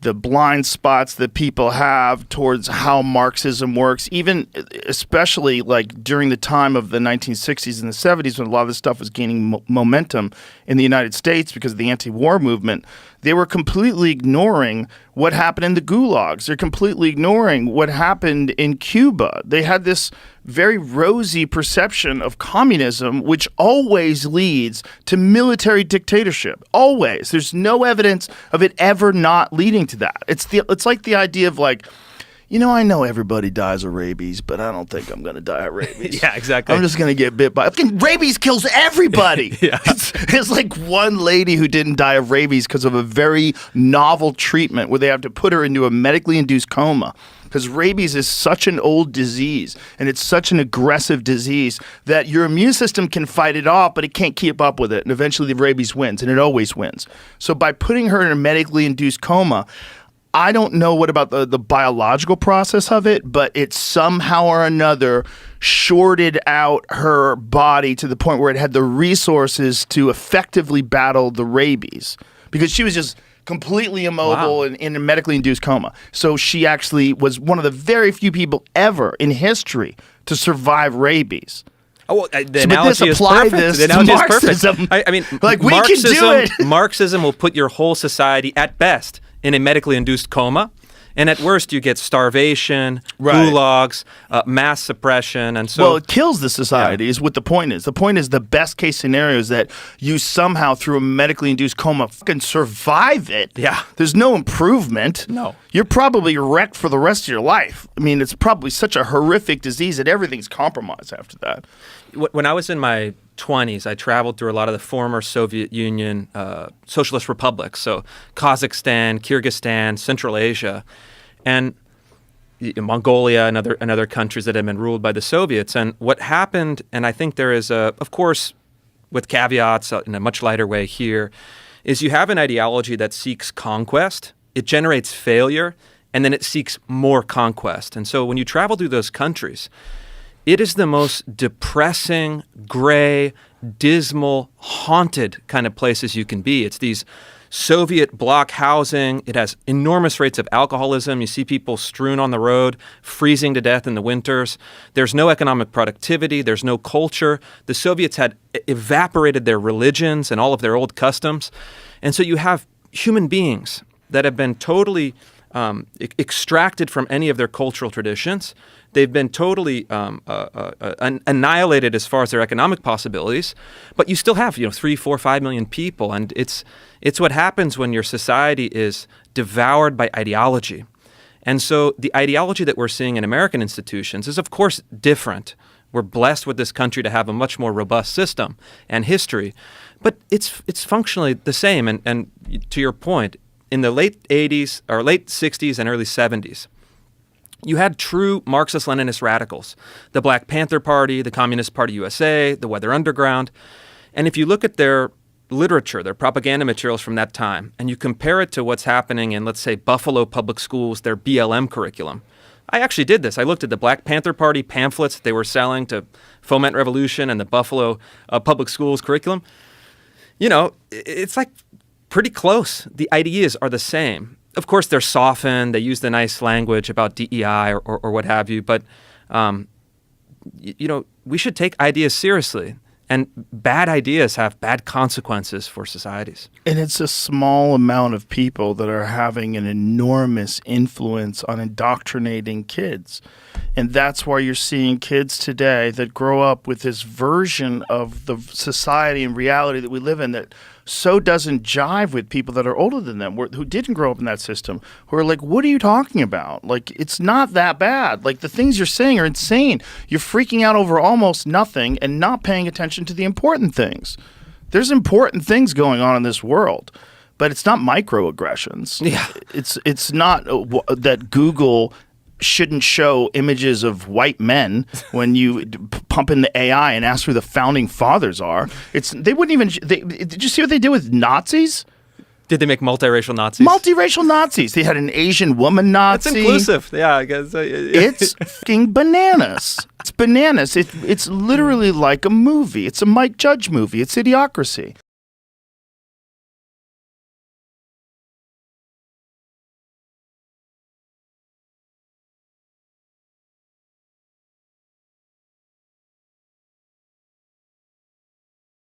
the blind spots that people have towards how Marxism works, even especially like during the time of the 1960s and the 70s when a lot of this stuff was gaining momentum in the United States because of the anti-war movement. They were completely ignoring what happened in the gulags. They're completely ignoring what happened in Cuba. They had this very rosy perception of communism, which always leads to military dictatorship. Always. There's no evidence of it ever not leading to that. It's like the idea of like, I know everybody dies of rabies, but I don't think I'm going to die of rabies. Yeah, exactly. I'm just going to get bit by it. Rabies kills everybody. Yeah. It's like one lady who didn't die of rabies because of a very novel treatment where they have to put her into a medically induced coma. Because rabies is such an old disease and it's such an aggressive disease that your immune system can fight it off, but it can't keep up with it. And eventually the rabies wins, and it always wins. So by putting her in a medically induced coma, I don't know what about the biological process of it, but it somehow or another shorted out her body to the point where it had the resources to effectively battle the rabies because she was just completely immobile and in a medically induced coma. So she actually was one of the very few people ever in history to survive rabies. Oh, well, the analogy is perfect. The analogy is perfect. I mean, like we can do it. Marxism will put your whole society at best in a medically induced coma, and at worst you get starvation, gulags, mass suppression, and so. Well, it kills the society. Is what the point is. The point is the best case scenario is that you somehow through a medically induced coma fucking survive it. Yeah. There's no improvement. No. You're probably wrecked for the rest of your life. I mean, it's probably such a horrific disease that everything's compromised after that. When I was in my 20s, I traveled through a lot of the former Soviet Union socialist republics, so Kazakhstan, Kyrgyzstan, Central Asia, and Mongolia and other countries that had been ruled by the Soviets. And what happened, and I think there is, of course, with caveats in a much lighter way here, is you have an ideology that seeks conquest, it generates failure, and then it seeks more conquest. And so when you travel through those countries, it is the most depressing, gray, dismal, haunted kind of places you can be. It's these Soviet block housing. It has enormous rates of alcoholism. You see people strewn on the road, freezing to death in the winters. There's no economic productivity. There's no culture. The Soviets had evaporated their religions and all of their old customs. And so you have human beings that have been totally extracted from any of their cultural traditions. They've been totally annihilated as far as their economic possibilities, but you still have 3, 4, 5 million people, and it's what happens when your society is devoured by ideology. And so the ideology that we're seeing in American institutions is, of course, different. We're blessed with this country to have a much more robust system and history, but it's functionally the same. And to your point, in the late 80s or late 60s and early 70s, you had true Marxist-Leninist radicals, the Black Panther Party, the Communist Party USA, the Weather Underground. And if you look at their literature, their propaganda materials from that time, and you compare it to what's happening in, let's say, Buffalo public schools, their BLM curriculum. I actually did this. I looked at the Black Panther Party pamphlets they were selling to foment revolution and the Buffalo public schools curriculum. It's like pretty close. The ideas are the same. Of course, they're softened. They use the nice language about DEI or what have you. But, we should take ideas seriously. And bad ideas have bad consequences for societies. And it's a small amount of people that are having an enormous influence on indoctrinating kids. And that's why you're seeing kids today that grow up with this version of the society and reality that we live in that so doesn't jive with people that are older than them, who didn't grow up in that system, who are like, what are you talking about? Like, it's not that bad. Like, the things you're saying are insane. You're freaking out over almost nothing and not paying attention to the important things. There's important things going on in this world, but it's not microaggressions. Yeah. It's not that Google shouldn't show images of white men when you pump in the AI and ask who the founding fathers are. They wouldn't even. Did you see what they did with Nazis? Did they make multiracial Nazis? Multiracial Nazis. They had an Asian woman Nazi. It's inclusive. Yeah, I guess. It's fucking bananas. It's bananas. It's literally like a movie. It's a Mike Judge movie. It's Idiocracy.